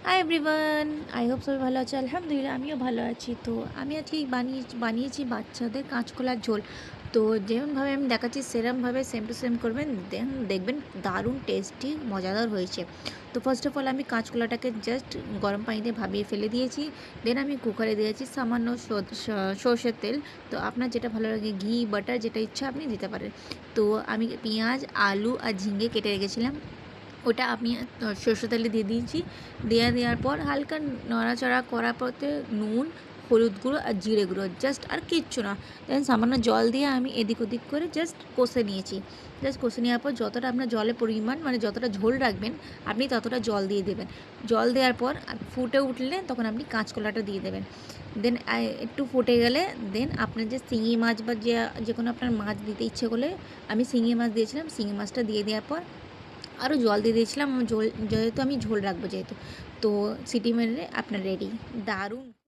Hi everyone, I hope সবাই ভালো আছে। আলহামদুলিল্লাহ আমিও ভালো আছি। তো আমি আজকে বানিয়েছি বাচ্চাদের কাঁচকলার ঝোল। তো যেমনভাবে আমি দেখাচ্ছি সেরমভাবে সেম টু সেম করবেন, দেন দেখবেন দারুণ টেস্টি মজাদার হয়েছে। তো ফার্স্ট অফ অল আমি কাঁচকলাটাকে জাস্ট গরম পানিতে ভাবিয়ে ফেলে দিয়েছি। দেন আমি কুকারে দিয়েছি সামান্য সর্ষের তেল। তো আপনার যেটা ভালো লাগে ঘি বাটার যেটা ইচ্ছা আপনি দিতে পারেন। তো আমি পেঁয়াজ আলু আর ঝিঙে কেটে রেখেছিলাম, ওটা আমি সরষের তেলে দিয়ে দিয়েছি। দেওয়ার পর হালকা নড়াচড়া করার পরতে নুন, হলুদ গুঁড়ো আর জিরে গুঁড়ো জাস্ট, আর কিচ্ছু না। দেন সামান্য জল দিয়ে আমি এদিক ওদিক করে জাস্ট কষে নিয়েছি। জাস্ট কষে নেওয়ার পর যতটা আপনার জলের পরিমাণ, মানে যতটা ঝোল রাখবেন আপনি ততটা জল দিয়ে দেবেন। জল দেওয়ার পর ফুটে উঠলে তখন আপনি কাঁচকলাটা দিয়ে দেবেন। দেন একটু ফুটে গেলে দেন আপনার যে শিঙি মাছ বা যে কোনো আপনার মাছ দিতে ইচ্ছে করলে, আমি শিঙি মাছ দিয়েছিলাম, শিঙি মাছটা দিয়ে দেওয়ার পর আরও জল দিয়ে দিয়েছিলাম। ঝোল যেহেতু আমি ঝোল রাখবো যেহেতু, তো সিটি মেরে আপনার রেডি। দারুণ।